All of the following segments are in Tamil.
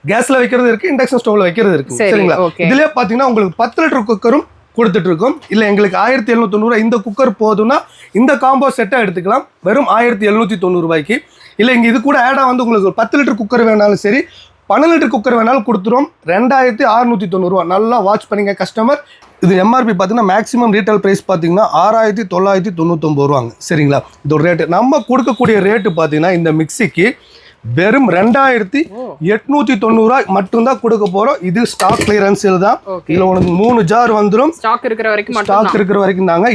கேஸ்ல வைக்கிறது இருக்கு, இண்டக்ஷன் ஸ்டவ்ல வைக்கிறது இருக்கு. சரிங்களா? இதுலயே பாத்தீங்கன்னா உங்களுக்கு 10 லிட்டர் குக்கரும் கொடுத்துட்டு இருக்கோம். இல்ல எங்களுக்கு 1790 இந்த குக்கர் போதும்னா இந்த காம்போ செட்டா எடுத்துக்கலாம் வெறும் 1790 ரூபாய்க்கு. இல்ல இங்க இது கூட ஆடா வந்து உங்களுக்கு 10 லிட்டர் குக்கர் வேணாலும் சரி, 12 லிட்டர் குக்கர் வேணாலும் கொடுத்துரும் 2690 ரூபா. நல்லா வாட்ச் பண்ணிங்க கஸ்டமர். இது எம்ஆர்பி பார்த்தீங்கன்னா மேக்ஸிமம் ரீட்டைல் ப்ரைஸ் பார்த்தீங்கன்னா 6999 ரூபாங்க. சரிங்களா? இதோட ரேட்டு நம்ம கொடுக்கக்கூடிய ரேட்டு பார்த்தீங்கன்னா இந்த மிக்சிக்கு வெறும் 2890 ரூபாய் மட்டும்தான் கொடுக்க போறோம். இது ஸ்டாக் கிளியரன்ஸ் தான். இதுல உனக்கு 3 ஜார் வந்துடும். ஸ்டாக் இருக்கிற வரைக்கும் தாங்க.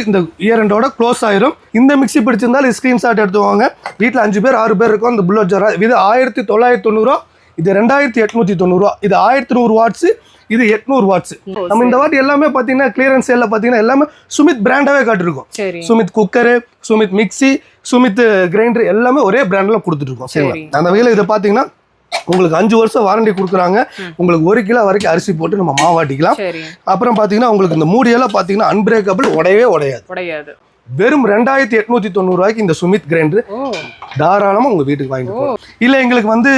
இந்த இயர் க்ளோஸ் ஆயிரும். இந்த மிக்சி பிடிச்சிருந்தாலும் ஸ்கிரீன்ஷாட் எடுத்துவாங்க. வீட்டில் 5 பேர் 6 பேர் இருக்கும். அந்த புல்லட் ஜார் இது 1990 ரூபா, இது 2890 ரூபா. இது 1100 வாட்ஸ், இது 800 வாட்ஸ். நம்ம இந்த வாட்டி எல்லாமே பாத்தீங்கன்னா கிளியரன்ஸ் சேல்ல பாத்தீங்கன்னா எல்லாமே சுமித் பிராண்டாவே காட்டிருக்கோம். Sumeet cooker, Sumeet mixie, Sumeet grinder எல்லாமே ஒரே பிராண்ட்ல கொடுத்துட்டு இருக்கோம். சரிங்களா? அந்த வகையில் இதை பாத்தீங்கன்னா உங்களுக்கு 5 வருஷம் வாரண்டி கொடுக்குறாங்க. உங்களுக்கு 1 கிலோ வரைக்கும் அரிசி போட்டு நம்ம மாவாட்டிக்கலாம். அப்புறம் பாத்தீங்கன்னா உங்களுக்கு இந்த மூடியெல்லாம் பாத்தீங்கன்னா அன்பிரேக்கபிள், உடையவே உடையாது. வெறும் 2890 ரூபாய்க்கு இந்த சுமித் கிரைண்டர் தாராளமா உங்க வீட்டுக்கு வாங்கிட்டு போகலாம். இல்ல எங்களுக்கு வந்து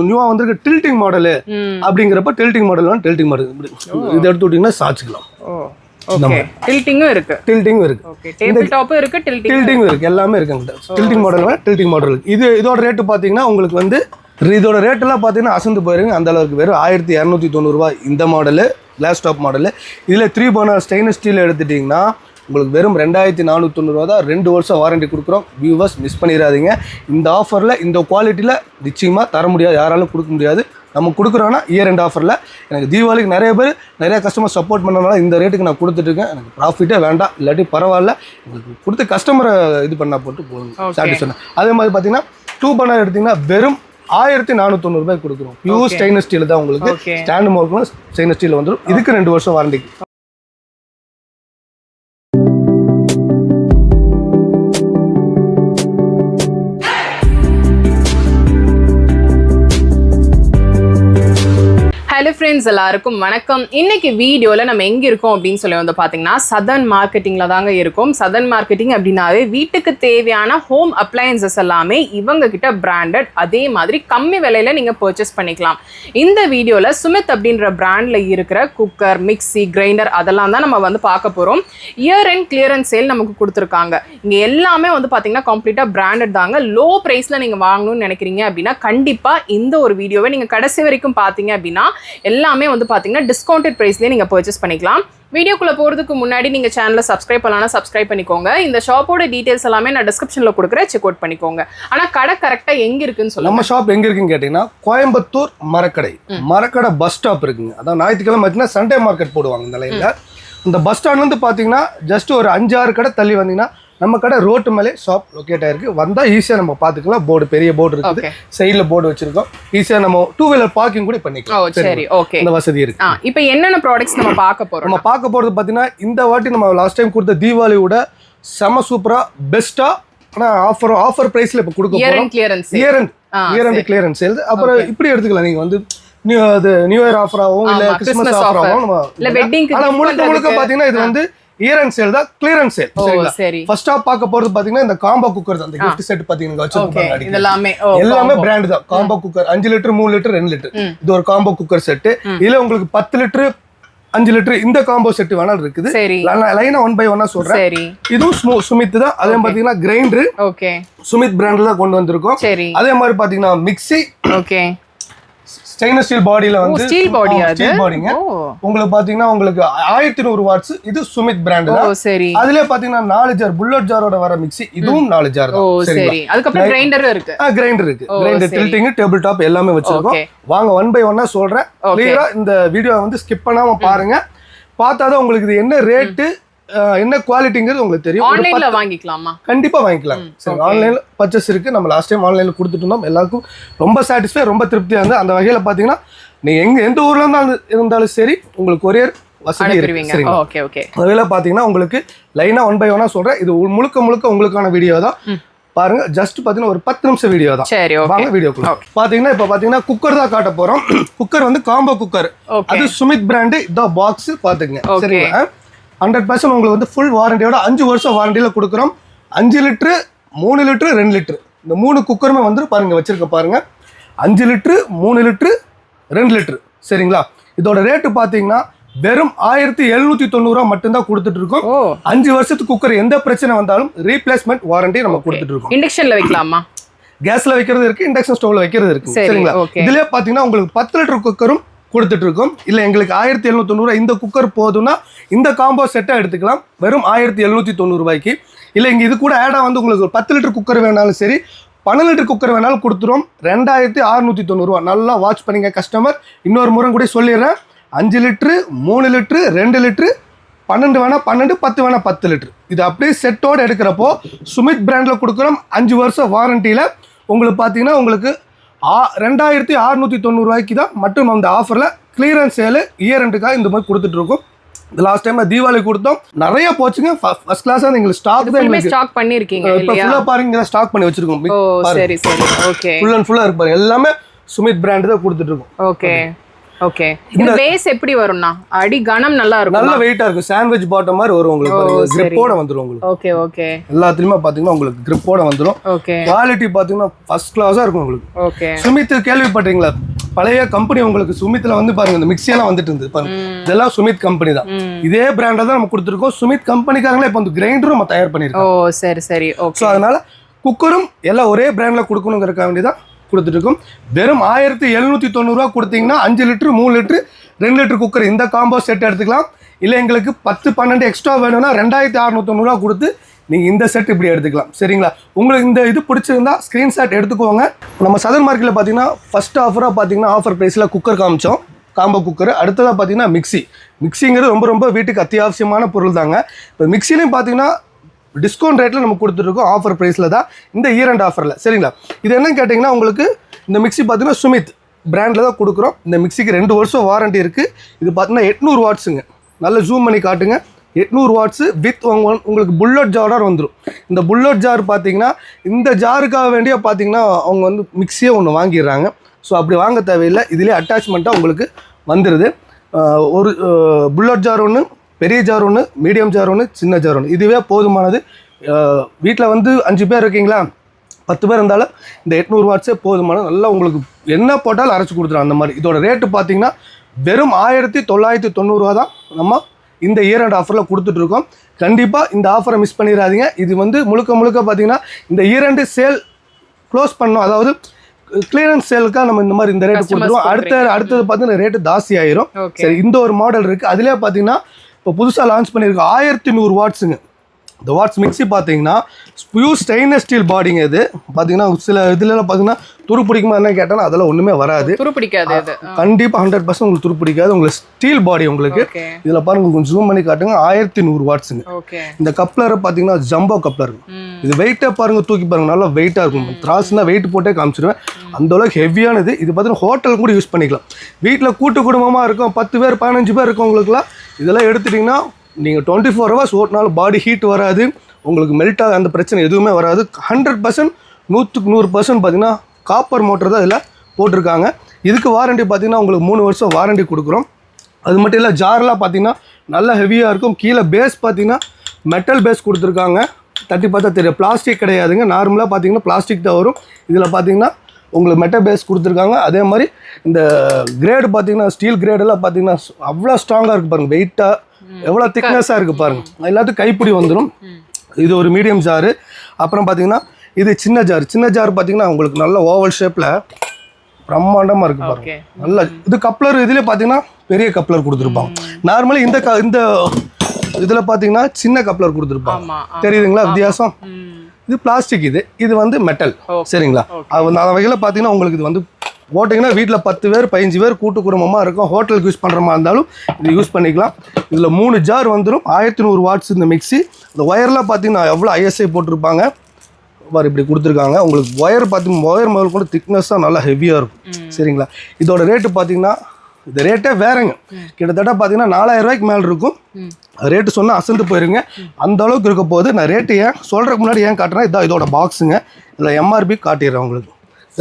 நியூவா வந்திருக்க டில்டிங் மாடலு அப்படிங்கிறப்ப டில்டிங் மாடல் இதை எடுத்து விட்டீங்கன்னா சாச்சுக்கலாம். டில்டிங்கும் இருக்கு. டேபிள் டாப்பும் இருக்கு, டில்டிங் இருக்கு, எல்லாமே இருக்குங்க. டில்டிங் மாடல் இதோட ரேட்டு பாத்தீங்கன்னா உங்களுக்கு வந்து இதோட ரேட் எல்லாம் பாத்தீங்கன்னா அசந்து போயிருங்க. அந்த அளவுக்கு வெறும் 1290 ரூபாய் இந்த மாடலு, கிளாஸ் டாப் மாடலு. இதுல 3 பர்னர் ஸ்டெயின்லெஸ் ஸ்டீல் எடுத்துட்டீங்கன்னா உங்களுக்கு வெறும் 2490 ரூபா தான். 2 வருஷம் வாரண்டி கொடுக்குறோம். வியூவர்ஸ் மிஸ் பண்ணிடாதீங்க. இந்த ஆஃபரில் இந்த குவாலிட்டியில் நிச்சயமாக தர முடியாது, யாராலும் கொடுக்க முடியாது. நம்ம கொடுக்குறோன்னா இயர் எண்ட் ஆஃபரில். எனக்கு தீபாவளிக்கு நிறைய கஸ்டமர் சப்போர்ட் பண்ணனால இந்த ரேட்டுக்கு நான் கொடுத்துட்ருக்கேன். எனக்கு ப்ராஃபிட்டே வேண்டாம், இல்லாட்டி பரவாயில்ல, உங்களுக்கு கொடுத்து கஸ்டமரை இது பண்ணால் போட்டு போகணும் சாட்டிஸ்ஃபை. அதே மாதிரி பார்த்தீங்கன்னா 2 பர்னர் எடுத்திங்கன்னா வெறும் 1490 ரூபாய் கொடுக்குறோம். பியூர் ஸ்டெயின்லெஸ் ஸ்டீல் தான். உங்களுக்கு ஸ்டாண்டு மோர்க்கும் ஸ்டெயின்லெஸ் ஸ்டீல் வந்துடும். இதுக்கு 2 வருஷம் வாரண்டிக்கு. ஹலோ ஃப்ரெண்ட்ஸ், எல்லாருக்கும் வணக்கம். இன்னைக்கு வீடியோவில் நம்ம எங்கே இருக்கோம் அப்படின்னு சொல்லி வந்து பார்த்தீங்கன்னா சதர்ன் மார்க்கெட்டிங்கில் தாங்க இருக்கும். சதர்ன் மார்க்கெட்டிங் அப்படின்னாவே வீட்டுக்கு தேவையான ஹோம் அப்ளையன்சஸ் எல்லாமே இவங்க கிட்ட பிராண்டட், அதே மாதிரி கம்மி விலையில் நீங்கள் பர்ச்சேஸ் பண்ணிக்கலாம். இந்த வீடியோவில் சுமித் அப்படின்ற பிராண்டில் இருக்கிற குக்கர், மிக்சி, கிரைண்டர் அதெல்லாம் தான் நம்ம வந்து பார்க்க போகிறோம். இயர் அண்ட் கிளியரன்ஸ் சேல் நமக்கு கொடுத்துருக்காங்க. இங்கே எல்லாமே வந்து பார்த்தீங்கன்னா கம்ப்ளீட்டாக பிராண்டட் தாங்க. லோ ப்ரைஸில் நீங்கள் வாங்கணும்னு நினைக்கிறீங்க அப்படின்னா கண்டிப்பாக இந்த ஒரு வீடியோவை நீங்கள் கடைசி வரைக்கும் பார்த்தீங்க அப்படின்னா எல்லாமே வந்து பாத்தீங்கன்னா டிஸ்கவுண்டட் பிரைஸ்லயே நீங்க பர்ச்சேஸ் பண்ணிக்கலாம். வீடியோக்குள்ள போறதுக்கு முன்னாடி நீங்க சேனலை சப்ஸ்கிரைப் பண்ணலாம், சப்ஸ்கிரைப் பண்ணிக்கோங்க. இந்த ஷாப்போட டீடைல்ஸ் எல்லாமே நான் டிஸ்கிரிப்ஷன்ல கொடுக்குறேன், செக் அவுட் பண்ணிக்கோங்க. ஆனா கடை கரெக்டா எங்க இருக்குன்னு சொல்லுங்க. நம்ம ஷாப் எங்க இருக்குன்னு கேட்டீங்கன்னா கோயம்புத்தூர் மரக்கடை பஸ் ஸ்டாப் இருக்குங்க. அதான் ஞாயிற்றுக்கிழமை பார்த்தீங்கன்னா சண்டே மார்க்கெட் போடுவாங்க இந்த லைன்ல. இந்த பஸ் ஸ்டாண்ட்ல இருந்து பாத்தீங்கன்னா ஜஸ்ட் ஒரு 5-6 கடை தள்ளி வந்தீங்கன்னா நம்ம கடை ரோட்டு மேலே ஷாப் லொக்கேட் ஆயிருக்கு. வந்தா ஈஸியா நம்ம பாத்துக்கலாம். போர்டு, பெரிய போர்டு இருக்குது, சைடுல போர்டு வச்சிருக்கோம். ஈஸியா நம்ம 2 வீலர் பார்க்கிங் கூட பண்ணிக்கலாம். சரி, ஓகே, இந்த வசதி இருக்கு. இப்போ என்னென்ன ப்ராடக்ட்ஸ் நம்ம பார்க்க போறோம்? நம்ம பார்க்க போறது பாத்தீங்கன்னா இந்த வாட்டி நம்ம லாஸ்ட் டைம் கொடுத்த தீபாவளியோட செம சூப்பரா பெஸ்டா ஆனா ஆஃபர் பிரைஸ்ல இப்ப கொடுக்க போறோம். Year end clearance sale. அப்புறம் இப்படி எடுத்துக்கலாம். நீங்க வந்து நியூ இயர் ஆஃபராகவும் இல்ல கிறிஸ்மஸ் ஆஃபராகவும் முழுக்க பாத்தீங்கன்னா இது வந்து இயர் அண்ட் சேல் தான், கிளியரன்ஸ் சேல். சரிங்களா? ஃபர்ஸ்ட் ஆஃப் பார்க்க போறது பாத்தீங்கன்னா இந்த காம்போ குக்கர் தான். இந்த gift செட் பாத்தீங்கன்னா வச்சிருக்காங்க. எல்லாமே பிராண்ட் தான். Combo cooker 5 litre, 3 litre, 2 litre. இது ஒரு காம்போ குக்கர் செட். இதுல உங்களுக்கு 10 லிட்டர், 5 லிட்டர் இந்த காம்போ செட் வேணாலும் இருக்குது. லைனா 1 பை 1 சொல்றேன். இதுவும் சுமித் தான். அதே பாத்தீங்கன்னா கிரைண்டர் சுமித் பிராண்ட்ல தான் கொண்டு வந்திருக்கோம். அதே மாதிரி பாத்தீங்கன்னா மிக்ஸி ஸ்டெயின்லெஸ் ஸ்டீல் பாடியில வந்து ஸ்டீல் பாடிங்க. உங்களுக்கு பாத்தீங்கன்னா உங்களுக்கு 1100 வாட்ஸ். இது சுமித் பிராண்ட் தான். அதுலயே பாத்தீங்கன்னா 4 ஜார் புல்லட் ஜாரோட வர மிக்ஸி. இதுவும் 4 ஜார் தான். சரி, அதுக்கு அப்புறம் கிரைண்டர் இருக்கு. கிரைண்டர், டில்டிங், டேபிள் டாப் எல்லாமே வச்சிருக்கோம். வாங்க 1 பை 1 சொல்றேன். கிளியரா இந்த வீடியோ வந்து ஸ்கிப் பண்ணாம பாருங்க. பார்த்தாதான் உங்களுக்கு இது என்ன ரேட்டு, என்ன குவாலிட்டிங்கிறது உங்களுக்கு தெரியும். ஆன்லைன்ல வாங்கிக்கலாமா? கண்டிப்பா வாங்கிக்கலாம். சரி, ஆன்லைன்ல பர்ச்சேஸ் இருக்கு. நம்ம லாஸ்ட் டைம் ஆன்லைன்ல கொடுத்துட்டு இருந்தோம். எல்லாருக்கும் ரொம்ப சாட்டிஸ்ஃபை, ரொம்ப திருப்தியா இருந்து. அந்த வகையில பாத்தீங்கன்னா நீங்க எந்த ஊர்ல இருந்தாலும் சரி உங்களுக்கு கொரியர் வசதி இருக்கு. Okay, okay. அதுல பாத்தீங்கன்னா உங்களுக்கு லைனா 1 பை 1 சொல்றேன். இது முழுக்க உங்களுக்கான வீடியோ தான். பாருங்க, ஜஸ்ட் பாத்தீங்கன்னா ஒரு 10 நிமிஷம் வீடியோ தான். வாங்க வீடியோக்குள்ள. பாத்தீங்கன்னா இப்ப பாத்தீங்கன்னா குக்கர் தான் காட்ட போறோம். குக்கர் வந்து காம்போ குக்கர். அது சுமித் பிராண்ட். இந்த பாக்ஸ் பாத்துக்கங்க. சரிங்களா? 100% உங்களுக்கு வந்து ஃபுல் வாரண்டியோட 5 வருஷம் வாரண்டியில கொடுக்குறோம். 5 லிட்டரு, 3 லிட்டரு, 2 லிட்டரு இந்த 3 குக்கருமே வந்து பாருங்க வச்சிருக்க பாருங்க. 5 லிட்டரு, 3 லிட்டரு, 2 லிட்டர் சரிங்களா. இதோட ரேட்டு பார்த்தீங்கன்னா வெறும் 1790 மட்டும்தான் கொடுத்துட்டு இருக்கோம். 5 வருஷத்துக்கு குக்கர் எந்த பிரச்சனை வந்தாலும் ரீப்ளேஸ்மெண்ட் வாரண்டி நம்ம கொடுத்துட்டு இருக்கோம். இண்டக்ஷன்ல வைக்கலாமா? கேஸ்ல வைக்கிறது இருக்கு, இண்டக்ஷன் ஸ்டவ்ல வைக்கிறது இருக்கு சரிங்களா. இதுலயே பாத்தீங்கன்னா உங்களுக்கு 10 லிட்டர் குக்கரும் கொடுத்துட்டு இருக்கோம். இல்ல எங்களுக்கு 1790 இந்த குக்கர் போதும்னா இந்த காம்போ செட்டா எடுத்துக்கலாம் வெறும் 1790 ரூபாய்க்கு. இல்ல இங்க இது கூட ஆடா வந்து உங்களுக்கு 10 லிட்டர் குக்கர் வேணாலும் சரி 12 லிட்டர் குக்கர் வேணாலும் கொடுத்துரும் 2690 ரூபா. நல்லா வாட்ச் பண்ணீங்க கஸ்டமர். இன்னொரு முறை கூட சொல்லிடுறேன், 5 லிட்டரு 3 லிட்டரு 2 லிட்டரு 12 வேணா 12 10 வேணா 10 லிட்டர் இது அப்படியே செட்டோட எடுக்கிறப்போ சுமித் பிராண்ட்ல கொடுக்குறோம். 5 வருஷம் வாரண்டியில உங்களுக்கு பார்த்தீங்கன்னா உங்களுக்கு 2690 ரூபாய்க்கு தான் மட்டும் அந்த ஆஃபரில் கிளியரன்ஸ் சேலு இயர் எண்டுக்காக இந்த மாதிரி கொடுத்துட்டு இருக்கோம். இந்த லாஸ்ட் டைம் தீபாவளி கொடுத்தோம், நிறைய போச்சுங்க. ஃபர்ஸ்ட் கிளாஸாக எங்களுக்கு ஸ்டாக் தான் எங்களுக்கு ஸ்டாக் பண்ணியிருக்கீங்க. இப்போ ஃபுல்லாக பாருங்க ஸ்டாக் பண்ணி வச்சிருக்கோம். சரி சரி ஓகே. ஃபுல் அண்ட் ஃபுல்லாக இருப்பாரு எல்லாமே சுமித் பிராண்ட் தான் கொடுத்துட்டு இருக்கோம். Okay okay. இந்த பேஸ் எப்படி வரும்னா அடி கனம் நல்லா இருக்கும், நல்ல வெயிட்டா இருக்கும். சாண்ட்விச் பாட்டம் மாதிரி வரும் உங்களுக்கு, கிரிப்போட வந்துரும் உங்களுக்கு. Okay okay. எல்லாத்துலயுமே பாத்தீங்கன்னா உங்களுக்கு கிரிப்போட வந்துரும். ஓகே. குவாலிட்டி பாத்தீங்கன்னா ஃபர்ஸ்ட் கிளாஸா இருக்கும் உங்களுக்கு. ஓகே. சுமித் கேள்விப்பட்டீங்களா? பழைய கம்பெனி உங்களுக்கு சுமித்ல வந்து பாருங்க இந்த மிக்ஸி எல்லாம் வந்துட்டு இருந்தது பாருங்க, இதெல்லாம் சுமித் கம்பெனி தான். இதே பிராண்டா தான் நம்ம கொடுத்துருக்கோம். சுமித் கம்பெனிக்காரங்களே இப்போ வந்து கிரைண்டரும் நம்ம தயார் பண்ணிருக்கோம். ஓ சரி சரி ஓகே. ஸோ அதனால குக்கரும் எல்லாம் ஒரே பிராண்ட்ல கொடுக்கணுங்கிறக்க வேண்டியதான் கொடுத்துட்டு இருக்கோம். வெறும் 1790 ரூபா கொடுத்தீங்கன்னா 5 லிட்டரு 3 லிட்டரு 2 லிட்டர் குக்கர் இந்த காம்போ செட் எடுத்துக்கலாம். இல்லை எங்களுக்கு 10-12 எக்ஸ்ட்ரா வேணும்னா 2690 ரூபா கொடுத்து நீங்கள் இந்த செட் இப்படி எடுத்துக்கலாம் சரிங்களா. உங்களுக்கு இந்த இது பிடிச்சிருந்தா ஸ்க்ரீன்ஷாட் எடுத்துக்கோங்க. நம்ம சதன் மார்க்கெட்டில் பார்த்தீங்கன்னா ஃபர்ஸ்ட் ஆஃபராக பார்த்தீங்கன்னா ஆஃபர் ப்ரைஸில் குக்கர் காமிச்சோம், காம்போ குக்கர். அடுத்ததாக பார்த்தீங்கன்னா மிக்சிங்கிறது ரொம்ப ரொம்ப வீட்டுக்கு அத்தியாவசியமான பொருள் தாங்க. இப்போ மிக்சிலையும் பார்த்தீங்கன்னா டிஸ்கவுண்ட் ரேட்டில் நம்ம கொடுத்துருக்கோம் ஆஃபர் ப்ரைஸில் தான் இந்த இயர் அண்ட் ஆஃபரில் சரிங்களா. இது என்னன்னு கேட்டிங்கன்னா உங்களுக்கு இந்த மிக்சி பார்த்தீங்கன்னா சுமித் பிராண்டில் தான் கொடுக்குறோம். இந்த மிக்சிக்கு 2 வருஷம் வாரண்டி இருக்குது. இது பார்த்தீங்கன்னா 800 வாட்ஸுங்க. நல்லா ஜூம் பண்ணி காட்டுங்க. 800 வாட்ஸு வித் உங்களுக்கு புல்லட் ஜாராக வந்துடும். இந்த புல்லட் ஜார் பார்த்தீங்கன்னா இந்த ஜாருக்காக வேண்டிய பார்த்தீங்கன்னா அவங்க வந்து மிக்சியே ஒன்று வாங்கிடுறாங்க. ஸோ அப்படி வாங்க தேவையில்லை, இதிலே அட்டாச்மெண்ட்டாக உங்களுக்கு வந்துடுது. ஒரு புல்லட் ஜார் ஒன்று, பெரிய ஜார் ஒன்று, மீடியம் ஜார் ஒன்று, சின்ன ஜார் ஒன்று, இதுவே போதுமானது. வீட்டில் வந்து 5 பேர் இருக்கீங்களா, 10 பேர் இருந்தாலும் இந்த 800 வாட்ஸே போதுமானது. நல்லா உங்களுக்கு என்ன போட்டாலும் அரைச்சி கொடுத்துரும் அந்த மாதிரி. இதோட ரேட்டு பார்த்தீங்கன்னா வெறும் 1990 ரூபா தான் நம்ம இந்த இயர் அண்ட் ஆஃபரில் கொடுத்துட்ருக்கோம். கண்டிப்பாக இந்த ஆஃபரை மிஸ் பண்ணிடாதீங்க. இது வந்து முழுக்க முழுக்க பார்த்தீங்கன்னா இந்த இயர் அண்டு சேல் க்ளோஸ் பண்ணோம், அதாவது கிளியரன்ஸ் சேலுக்காக நம்ம இந்த மாதிரி இந்த ரேட்டு கொடுத்துருவோம். அடுத்தது பார்த்தீங்கன்னா ரேட்டு ஜாஸ்தி ஆயிரும். சரி, இந்த ஒரு மாடல் இருக்குது. அதிலே பார்த்தீங்கன்னா இப்போ புதுசாக லான்ச் பண்ணியிருக்கோம் 1100 வாட்ஸுங்க. இந்த வாட்ஸ் மிக்ஸி பார்த்தீங்கன்னா பியூர் ஸ்டெயின்லெஸ் ஸ்டீல் பாடிங்க. இது பார்த்தீங்கன்னா சில இதுலலாம் பார்த்தீங்கன்னா துரு பிடிக்குமா என்ன கேட்டாலும் அதெல்லாம் ஒன்றுமே வராது, துரு பிடிக்காது. கண்டிப்பாக 100% உங்களுக்கு துரு பிடிக்காது. உங்களுக்கு ஸ்டீல் பாடி உங்களுக்கு. இதில் பாருங்க கொஞ்சம் ஜூம் பண்ணி காட்டுங்க. 1100 வாட்ஸுங்க. இந்த கப்ளரை பார்த்தீங்கன்னா ஜம்போ கப்ளர். இது வெயிட்டாக பாருங்க, தூக்கி பாருங்க, நல்லா வெயிட்டாக இருக்கும். திராஸ்னா வெயிட் போட்டே காமிச்சிடுவேன், அந்த அளவுக்கு ஹெவியானது. இது பார்த்தீங்கன்னா ஹோட்டல் கூட யூஸ் பண்ணிக்கலாம். வீட்டில் கூட்டு குடும்பமாக இருக்கும், 10 பேர் 15 பேர் இருக்கவங்களுக்குலாம் இதெல்லாம் எடுத்துட்டிங்கன்னா நீங்கள் 24 ஹவர்ஸ் ஓட்டினாலும் பாடி ஹீட் வராது, உங்களுக்கு மெல்ட் ஆக அந்த பிரச்சனை எதுவுமே வராது. 100% 100% பார்த்தீங்கன்னா காப்பர் மோட்டர் தான் இதில் போட்டிருக்காங்க. இதுக்கு வாரண்டி பார்த்தீங்கன்னா உங்களுக்கு 3 வருஷம் வாரண்டி கொடுக்குறோம். அது மட்டும் இல்லை, ஜார்லாம் பார்த்தீங்கன்னா நல்லா ஹெவியாக இருக்கும். கீழே பேஸ் பார்த்தீங்கன்னா மெட்டல் பேஸ் கொடுத்துருக்காங்க. தட்டி பார்த்தா தெரியும், பிளாஸ்டிக் கிடையாதுங்க. நார்மலாக பார்த்தீங்கன்னா பிளாஸ்டிக் தான் வரும். இதில் பார்த்தீங்கன்னா உங்களுக்கு மெட்டல் பேஸ் கொடுத்துருக்காங்க. அதே மாதிரி இந்த கிரேடு பார்த்தீங்கன்னா ஸ்டீல் கிரேடெல்லாம் பார்த்தீங்கன்னா அவ்வளோ ஸ்ட்ராங்காக இருக்குது பாருங்கள், வெயிட்டாக எவ்வளோ திக்னஸாக இருக்குது பாருங்கள். எல்லாத்துக்கும் கைப்பிடி வந்துடும். இது ஒரு மீடியம் ஜாரு. அப்புறம் பார்த்தீங்கன்னா இது சின்ன ஜார். சின்ன ஜார் பார்த்தீங்கன்னா உங்களுக்கு நல்ல ஓவல் ஷேப்பில் பிரம்மாண்டமாக இருக்குது பாருங்கள். நல்ல இது கப்ளர். இதில் பார்த்தீங்கன்னா பெரிய கப்ளர் கொடுத்துருப்பாங்க. நார்மலி இந்த இதில் பார்த்தீங்கன்னா சின்ன கப்ளர் கொடுத்துருப்பாங்க. தெரியுதுங்களா வித்தியாசம்? இது பிளாஸ்டிக், இது வந்து மெட்டல் சரிங்களா. அந்த வகையில் பார்த்தீங்கன்னா உங்களுக்கு இது வந்து போட்டிங்கன்னா வீட்டில் 10 பேர் 15 பேர் கூட்டு குடும்பமாக இருக்கும், ஹோட்டலுக்கு யூஸ் பண்ணுற மாதிரி இருந்தாலும் இது யூஸ் பண்ணிக்கலாம். இதில் 3 ஜார் வந்துடும். 1100 வாட்ஸ் இந்த மிக்ஸி. இந்த ஒயர்லாம் பார்த்தீங்கன்னா எவ்வளோ ISI போட்டிருப்பாங்க பாரு, இப்படி கொடுத்துருக்காங்க. உங்களுக்கு ஒயர் பார்த்தீங்கன்னா ஒயர் முதல் கூட திக்னஸாக நல்லா ஹெவியாக இருக்கும் சரிங்களா. இதோட ரேட்டு பார்த்தீங்கன்னா இந்த ரேட்டே வேறங்க, கிட்டத்தட்ட பார்த்தீங்கன்னா 4000 ரூபாய்க்கு மேலே இருக்கும். ரேட்டு சொன்னால் அசந்து போயிருங்க, அந்த அளவுக்கு இருக்க போகுது. நான் ரேட்டு ஏன் சொல்கிறதுக்கு முன்னாடி ஏன் காட்டுறேன், இதான் இதோட பாக்ஸுங்க. இதில் MRP காட்டிடுறேன் உங்களுக்கு.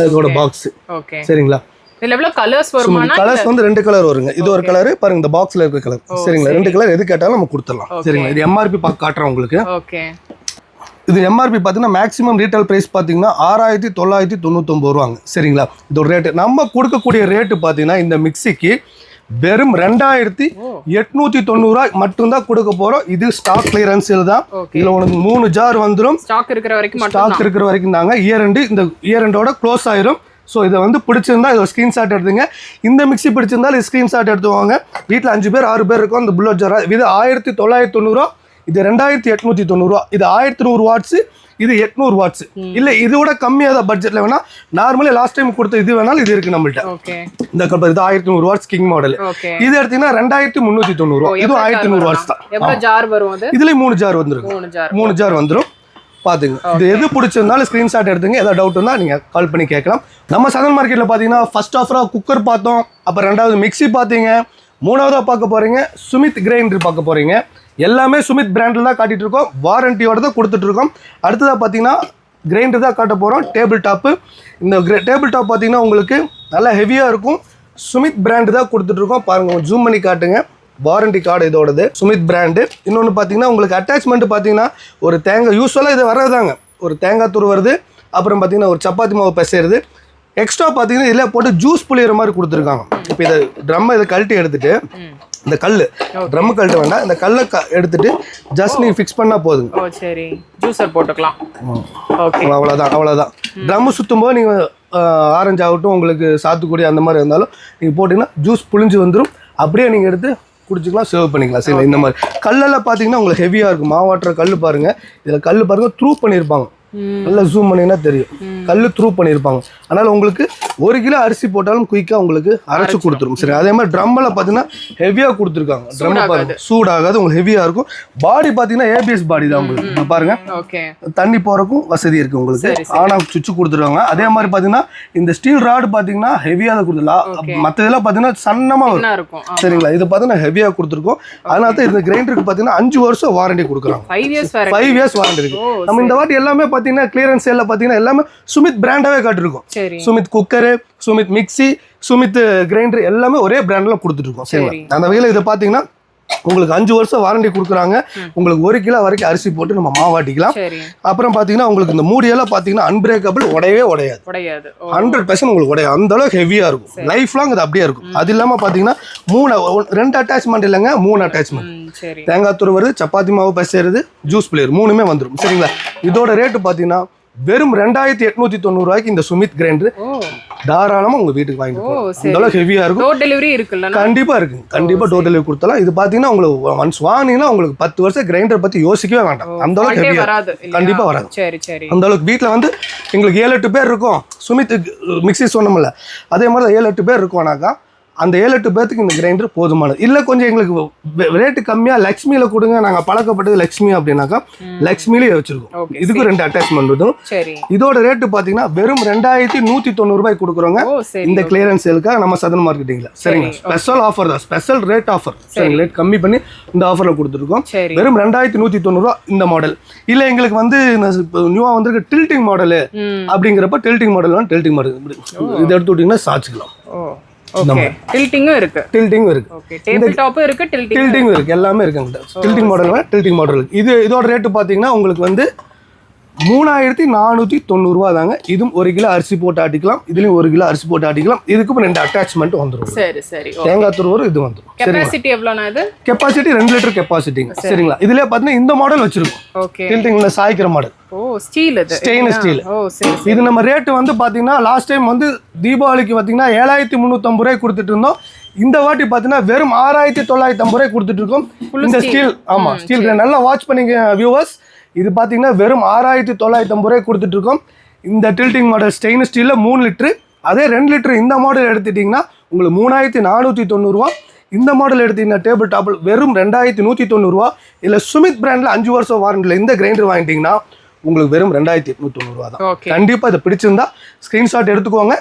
இதோட பாக்ஸ் சரிங்களா. கலர்ஸ் வந்து 2 கலர் வருங்க. இது ஒரு கலர் பாருங்க, இந்த பாக்ஸ்ல இருக்க கலர் சரிங்களா. 2 கலர் எது கேட்டாலும் நம்ம கொடுத்துடலாம் சரிங்களா. இது MRP காட்டுறேன் உங்களுக்கு. இது எம்ஆர்பி பார்த்தீங்கன்னா மேக்ஸிமம் ரீட்டைல் ப்ரைஸ் பார்த்தீங்கன்னா 6999 ரூபாங்க. சரிங்களா, இதோட ரேட்டு நம்ம கொடுக்கக்கூடிய ரேட்டு பார்த்தீங்கன்னா இந்த மிக்சிக்கு வெறும் 2890 மட்டும்தான் கொடுக்க போறோம். இது ஸ்டாக் கிளியரன்ஸில் தான். இதுல உனக்கு 3 ஜார் வந்துடும். ஸ்டாக் இருக்கிற வரைக்கும் தாங்க. இந்த இயர் க்ளோஸ் ஆயிரும். ஸோ இதை வந்து பிடிச்சிருந்தா இதை ஸ்க்ரீன்ஷாட் எடுத்துங்க. இந்த மிக்சி பிடிச்சிருந்தாலும் ஸ்க்ரீன்ஷாட் எடுத்துவாங்க. வீட்டில் 5 பேர் 6 பேர் இருக்கும். அந்த புல்லட் ஜார் இது 1990, இது 2890. இது 1100 வாட்ஸ், இது 800 வாட்ஸ். இல்ல இதோட கம்மியாக தான் பட்ஜெட்ல வேணா நார்மலி லாஸ்ட் டைம் கொடுத்த இது வேணாலும் இது இருக்கு நம்மள்ட்ட. இந்த இது 1100 வாட்ஸ் கிங் மாடல். இது எடுத்தீங்கன்னா 2390. இது 1100 வாட்ஸ் தான். இதுல 3 ஜார் வந்துரும். 3 ஜார் வந்துரும். பாத்துங்க. இது எது பிடிச்சிருந்தாலும் ஸ்கிரீன்ஷாட் எடுத்துங்க. ஏதாவது டவுட் இருந்தா நீங்க கால் பண்ணி கேட்கலாம். நம்ம சதன் மார்க்கெட்ல பாத்தீங்கன்னா ஃபர்ஸ்ட் ஆஃபரா குக்கர் பார்த்தோம், அப்புறம் ரெண்டாவது மிக்சி பாத்தீங்க, மூணாவதா பார்க்க போறீங்க சுமித் கிரைண்டர் பார்க்க போறீங்க. எல்லாமே சுமித் பிராண்டில் தான் காட்டிட்டு இருக்கோம். வாரண்டியோட தான் கொடுத்துட்டு இருக்கோம். அடுத்ததாக பார்த்தீங்கன்னா கிரைண்டர் தான் காட்ட போகிறோம். Table top. இந்த டேபிள் டாப் பார்த்தீங்கன்னா உங்களுக்கு நல்லா ஹெவியாக இருக்கும். சுமித் பிராண்டு தான் கொடுத்துட்ருக்கோம். பாருங்கள், ஜூம் பண்ணி காட்டுங்க. வாரண்டி கார்டு இதோடது சுமித் பிராண்டு. இன்னொன்று பார்த்தீங்கன்னா உங்களுக்கு அட்டாச்மெண்ட் பார்த்தீங்கன்னா ஒரு தேங்காய், யூஸ்வலாக இது வர்றதாங்க, ஒரு தேங்காய் துரு வருது. அப்புறம் பார்த்தீங்கன்னா ஒரு சப்பாத்தி மாவு பிசைறது. எக்ஸ்ட்ரா பார்த்தீங்கன்னா இதில் போட்டு ஜூஸ் புளியிற மாதிரி கொடுத்துருக்காங்க. இப்போ இதை ட்ரம்மை இதை கழட்டி எடுத்துட்டு இந்த கல் ட்ரம் கழட்ட வேண்டாம், இந்த கல்லை எடுத்துட்டு ஜஸ்ட் நீ ஃபிக்ஸ் பண்ணா போதுங்க. சரி, ஜூஸர் போட்டுக்கலாம். அவ்வளோதான். ட்ரம் சுற்றும் போது நீங்கள் ஆரஞ்சு ஆகட்டும், உங்களுக்கு சாத்துக்குடி அந்த மாதிரி இருந்தாலும் நீங்கள் போட்டிங்கன்னா ஜூஸ் புளிஞ்சு வந்துடும். அப்படியே நீங்கள் எடுத்து குடிச்சிக்கலாம், சர்வ் பண்ணிக்கலாம். சரி, இந்த மாதிரி கல்லெல்லாம் பார்த்தீங்கன்னா உங்களுக்கு ஹெவியாக இருக்கும். மாவாட்டுற கல் பாருங்கள். இதில் கல் பாருங்கள் த்ரூ பண்ணியிருப்பாங்க. நல்லா ஜூம் பண்ணிங்கன்னா தெரியும். கல் த்ரூ பண்ணியிருப்பாங்க. அதனால் உங்களுக்கு 1 கிலோ அரிசி போட்டாலும் குயிக்காக உங்களுக்கு அரைச்சி கொடுத்துரும். சரி, அதே மாதிரி ட்ரம்மில் பார்த்தீங்கன்னா ஹெவியாக கொடுத்துருக்காங்க. ட்ரம் பாருங்க, சூடாகாது, உங்களுக்கு ஹெவியாக இருக்கும். பாடி பார்த்தீங்கன்னா ஏபிஎஸ் பாடி தான் உங்களுக்கு. பாருங்க, தண்ணி போகிறக்கும் வசதி இருக்குது உங்களுக்கு. ஆனால் சுவிட்சு கொடுத்துருவாங்க. அதே மாதிரி பார்த்தீங்கன்னா இந்த ஸ்டீல் ராடு பார்த்தீங்கன்னா ஹெவியாக தான் கொடுத்துருலாம். மற்ற இதெல்லாம் பார்த்தீங்கன்னா சன்னமாக இருக்கும். சரிங்களா, இது பார்த்தீங்கன்னா ஹெவியாக கொடுத்துருக்கோம். அதனால தான் இந்த கிரைண்டருக்கு பார்த்தீங்கன்னா 5 வருஷம் வாரண்டி கொடுக்குறாங்க. 5 இயர்ஸ் வாரண்டி இருக்கு. நம்ம இந்த வாட்டி எல்லாமே பார்த்தீங்கன்னா கிளியரன்ஸ் சேல்ல பார்த்தீங்கன்னா எல்லாமே சுமித் பிராண்டாவே காட்டிருக்கோம். Sumeet cooker, Sumeet mixie, Sumeet grinder எல்லாமே ஒரே பிராண்ட்ல கொடுத்துட்டு இருக்கோம். சரிங்களா, அந்த வகையில் இதை பார்த்தீங்கன்னா உங்களுக்கு 5 வருஷம் வாரண்டி கொடுக்குறாங்க. உங்களுக்கு 1 கிலோ வரைக்கும் அரிசி போட்டு நம்ம மாவாட்டிக்கலாம். அப்புறம் பார்த்தீங்கன்னா உங்களுக்கு இந்த மூடியெல்லாம் பார்த்தீங்கன்னா அன்பிரேக்கபிள், உடையவே உடையாது. 100% உங்களுக்கு உடையாது. அந்த அளவுக்கு ஹெவியாக இருக்கும். லைஃப் லாங் அது அப்படியே இருக்கும். அது இல்லாமல் பார்த்தீங்கன்னா 2 அட்டாச்மெண்ட் இல்லைங்க, 3 அட்டாச்மெண்ட். தேங்காய் துருவது, சப்பாத்தி மாவு பசைறது, ஜூஸ் பிளேயர் 3மே வந்துடும். சரிங்களா, இதோட ரேட்டு பார்த்தீங்கன்னா வெறும் 2890 ரூபாய்க்கு இந்த சுமித் கிரைண்டர் தாராளமா உங்க வீட்டுக்கு வாங்கிட்டு போகலாம். அந்த அளவுக்கு ஹெவியா இருக்கும். டோர் டெலிவரி இருக்குல்ல? கண்டிப்பா இருக்கு. கண்டிப்பா டோர் டெலிவரி கொடுத்தலாம். இது பாத்தீங்கன்னா உங்களுக்கு ஒன்ஸ் வாங்கினீங்கன்னா உங்களுக்கு 10 வருஷம் கிரைண்டர் பத்தி யோசிக்கவே வேண்டாம். அந்த அளவுக்கு ஹெவியா கண்டிப்பா வராது. அந்த அளவுக்கு வீட்டுல வந்து எங்களுக்கு 7-8 பேர் இருக்கும். சுமித் மிக்சி சொன்னோம்ல, அதே மாதிரி 7-8 பேர் இருக்கோம்னாக்கா அந்த 7-8 பேருக்கு இந்த கிரைண்டர் போதுமானது. இல்லை கொஞ்சம் எங்களுக்கு ரேட்டு கம்மியாக லக்ஷ்மியில் கொடுங்க, நாங்கள் பழக்கப்பட்டது லக்ஷ்மி அப்படின்னாக்கா லக்ஷ்மியிலே வச்சிருக்கோம். இதுக்கு 2 அட்டாச்மெண்ட் வரும். இதோட ரேட்டு பார்த்தீங்கன்னா வெறும் 2190 ரூபாய்க்கு கொடுக்குறோங்க இந்த கிளியரன்ஸ் சேலுக்காக நம்ம சதன் மார்க்கெட்டிங்ல. சரிங்க, ஸ்பெஷல் ஆஃபர் தான், ஸ்பெஷல் ரேட் ஆஃபர். சரிங்க, ரேட் கம்மி பண்ணி இந்த ஆஃபரில் கொடுத்துருக்கோம். வெறும் 2190 ரூபா இந்த மாடல். இல்லை எங்களுக்கு வந்து நியூவாக வந்துருக்கு டில்ட்டிங் மாடலு அப்படிங்கிறப்ப டில்ட்டிங் மாடல் டில்ட்டிங் மாடல் இதை எடுத்து விட்டீங்கன்னா சாச்சிக்கலாம். டில்ட்டிங்கும் இருக்கு. டேபிள் டாப்பும் இருக்கு, டில்ட்டிங் இருக்கு, எல்லாமே இருக்குங்க. டில்ட்டிங் மாடல் இதோட ரேட்டு பாத்தீங்கன்னா உங்களுக்கு வந்து 3490 ரூபா தாங்க. இதுவும் 1 கிலோ அரிசி போட்டு ஆட்டிக்கலாம். இதுலயும் 1 கிலோ அரிசி போட்டு ஆட்டிக்கலாம். இதுக்கு 2 அட்டாச்மெண்ட் வந்துரும். சரி, தேங்காய் துருவரும் இது வந்துரும். கெபாசிட்டி எவ்வளவுனா? இது கெபாசிட்டி 2 லிட்டர் கெபாசிட்டிங்க. சரிங்களா, இதுல பாத்தீங்கன்னா இந்த மாடல் வச்சிருக்கோம். டில்ட்டிங்ல சாய்க்கிற மாடல். Stainless steel. இது நம்ம ரேட்டு வந்து பாத்தீங்கன்னா லாஸ்ட் டைம் வந்து தீபாவளிக்கு பாத்தீங்கன்னா 7350 ரூபாய் கொடுத்துட்டு இருந்தோம். இந்த வாட்டி பாத்தீங்கன்னா வெறும் 6950 ரூபாய் கொடுத்துட்டு இருக்கோம். இந்த ஸ்டீல், ஆமா ஸ்டீல் நல்லா வாட்ச் பண்ணிங்க வியூவர்ஸ். இது பாத்தீங்கன்னா வெறும் 6950 ரூபாய் கொடுத்துட்டு இருக்கோம். இந்த டில்ட்டிங் மாடல் ஸ்டெயின்லெஸ் ஸ்டீல்ல 3 லிட்டர். அதே 2 லிட்டர் இந்த மாடல் எடுத்துட்டீங்கன்னா உங்களுக்கு 3490 ரூபா. இந்த மாடல் எடுத்தீங்கன்னா டேபிள் டாப்பில் வெறும் 2190 ரூபா. இல்லை சுமித் பிராண்ட்ல 5 வருஷம் வாரண்டியில் இந்த கிரைண்டர் வாங்கிட்டீங்கன்னா உங்களுக்கு வெறும் 2890 ரூபா தான். கண்டிப்பா இதை பிடிச்சிருந்தா ஸ்கிரீன்ஷாட் எடுத்துக்கோங்க.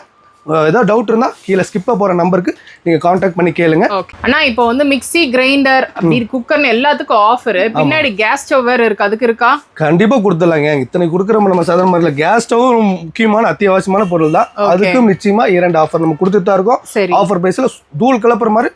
ஏதாவது டவுட் இருந்தா கீழே ஸ்கிப்பா போற நம்பருக்கு நீங்க கான்டாக்ட் பண்ணி கேளுங்க. அண்ணா, இப்போ வந்து மிக்ஸி, கிரைண்டர், அப்படி குக்கர் எல்லாத்துக்கும் ஆஃபர், பின்னாடி கேஸ் ஸ்டவ் வேற இருக்கு, அதுக்கு இருக்கா? கண்டிப்பா கொடுத்துடலாங்க. இத்தனை கொடுக்குற நம்ம சாதாரண மாதிரில கேஸ் ஸ்டவ் முக்கியமான அத்தியாவசியமான பொருள் தான். அதுக்கும் நிச்சயமா 2 ஆஃபர் நம்ம கொடுத்துட்டு தான் இருக்கோம். ஆஃபர் பிரைஸ்ல தூள் கிளப்புற மாதிரி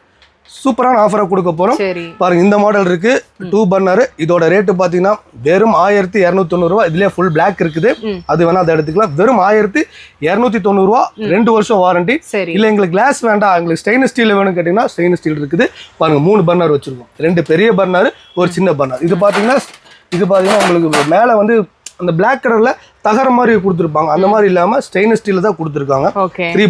சூப்பரான ஆஃபராக கொடுக்க போகிறோம். சரி பாருங்க, இந்த மாடல் இருக்கு 2 பர்னர். இதோட ரேட்டு பார்த்தீங்கன்னா வெறும் 1290 ரூபா. இதுலேயே ஃபுல் பிளாக் இருக்குது, அது வேணா அதை எடுத்துக்கலாம். வெறும் 1290 ரூபா, 2 வருஷம் வாரண்டி. சரி இல்லை எங்களுக்கு கிளாஸ் வேண்டாம், எங்களுக்கு ஸ்டெயின்லெஸ் ஸ்டீல் வேணும்னு கேட்டிங்கன்னா ஸ்டெயின்லெஸ் ஸ்டீல் இருக்குது. பாருங்க 3 பர்னர் வச்சிருக்கோம், 2 பெரிய பர்னர், ஒரு சின்ன பர்னர். இது பார்த்தீங்கன்னா உங்களுக்கு மேலே வந்து அந்த பிளாக் கலர்ல தகர மாதிரி கொடுத்துருப்பாங்க, அந்த மாதிரி இல்லாம ஸ்டெயின்லெஸ் ஸ்டீல் தான் கொடுத்துருக்காங்க. ஓகே 3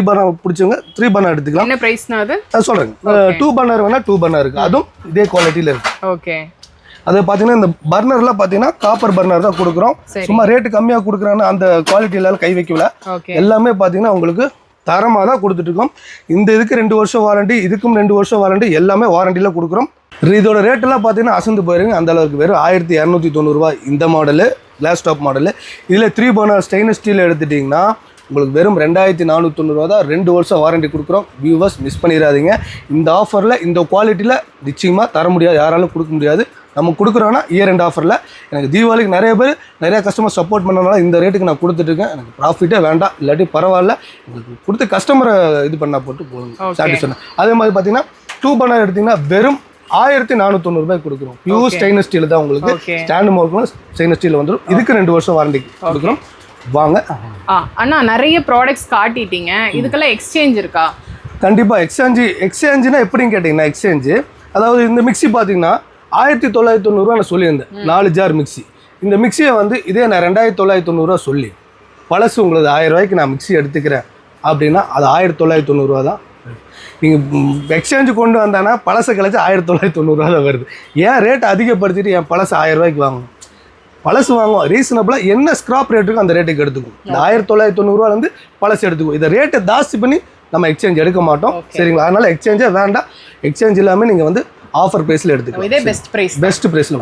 பர்னர் பிடிச்சவங்க 3 பர்னர் எடுத்துக்கலாம். என்ன பிரைஸ்னா அது நான் சொல்றேன். 2 பர்னர் வேணா 2 பர்னர் இருக்கு, அதுவும் இதே குவாலிட்டியில இருக்கு. ஓகே அது பாத்தீங்கன்னா இந்த பர்னர்ல பாத்தீங்கன்னா காப்பர் பர்னர் தான் கொடுக்குறோம். சும்மா ரேட்டு கம்மியா கொடுக்குறான்னு அந்த குவாலிட்டியில கை வைக்கல. எல்லாமே பாத்தீங்கன்னா உங்களுக்கு தரமா தான் கொடுத்துட்டு இருக்கோம். இந்த இதுக்கு 2 வருஷம் வாரண்டி, இதுக்கும் 2 வருஷம் வாரண்டி, எல்லாமே வாரண்டியில கொடுக்குறோம். இதோட ரேட்டெல்லாம் பார்த்தீங்கன்னா அசந்து போயிருங்க, அந்த அளவுக்கு. வெறும் 1290 ரூபா இந்த மாடலு, கிளாஸ் டாப் மாடலு. இதில் 3 பர்னர் ஸ்டெயின்லெஸ் ஸ்டீல் எடுத்துட்டிங்கன்னா உங்களுக்கு வெறும் 2490 ரூபா தான், 2 வருஷம் வாரண்டி கொடுக்குறோம். வியூவர்ஸ் மிஸ் பண்ணிடாதீங்க. இந்த ஆஃபரில் இந்த குவாலிட்டியில் நிச்சயமாக தர முடியாது, யாராலும் கொடுக்க முடியாது. நம்ம கொடுக்குறோன்னா இயர் எண்ட் ஆஃபரில். எனக்கு தீபாவளிக்கு நிறைய கஸ்டமர் சப்போர்ட் பண்ணனால இந்த ரேட்டுக்கு நான் கொடுத்துட்ருக்கேன். எனக்கு ப்ராஃபிட்டே வேண்டாம், இல்லாட்டி பரவாயில்ல, உங்களுக்கு கொடுத்து கஸ்டமரை இது பண்ணால் போட்டு போகணும் சாட்டிஸ்ஃபை. அதே மாதிரி பார்த்தீங்கன்னா 2 பர்னர் எடுத்திங்கன்னா வெறும் 1490 ரூபாய் கொடுக்குறோம். பியூர் ஸ்டெயின்லெஸ் ஸ்டீல் தான் உங்களுக்கு. ஸ்டாண்டு மோர்க்கும் ஸ்டெயின்லெஸ் ஸ்டீல் வந்துடும். இதுக்கு 2 வருஷம் வாரண்டி கொடுக்குறோம். வாங்க அண்ணா, நிறைய ப்ராடக்ட்ஸ் காட்டிட்டீங்க, இதுக்கெல்லாம் எக்ஸ்சேஞ்ச் இருக்கா? கண்டிப்பாக எக்ஸ்சேஞ்சுனா எப்படின்னு கேட்டிங்கன்னா, எக்ஸ்சேஞ்சு அதாவது இந்த மிக்ஸி பார்த்தீங்கன்னா 1990 ரூபா நான் சொல்லியிருந்தேன், 4 ஜார் மிக்ஸி. இந்த மிக்ஸியை வந்து இதே நான் 2990 ரூபா சொல்லி பழசு உங்களுக்கு 1000 ரூபாய்க்கு நான் மிக்ஸி எடுத்துக்கிறேன் அப்படின்னா அது 1990 ரூபா தான். நீங்கள் எக்ஸ்சேஞ்சு கொண்டு வந்தானா பழசை கழிச்சு 1990 ரூபா தான் வருது. ஏன் ரேட் அதிகப்படுத்திட்டு என் பழசு 1000 ரூபாய்க்கு வாங்கணும்? பழசு வாங்குவோம் ரீசனபிளாக, என்ன ஸ்கிராப் ரேட்டுக்கும் அந்த ரேட்டுக்கு எடுத்துக்கும். இந்த 1990 ரூபாலேருந்து பழசு எடுத்துக்கும். இதை ரேட்டை ஜாஸ்தி பண்ணி நம்ம எக்ஸ்சேஞ்ச் எடுக்க மாட்டோம், சரிங்களா? அதனால எக்ஸ்சேஞ்சே வேண்டாம். எக்ஸ்சேஞ்ச் இல்லாமல் நீங்கள் வந்து ஆஃபர் ப்ரைஸில் எடுத்துக்கலாம். இதே பெஸ்ட் ப்ரைஸில்.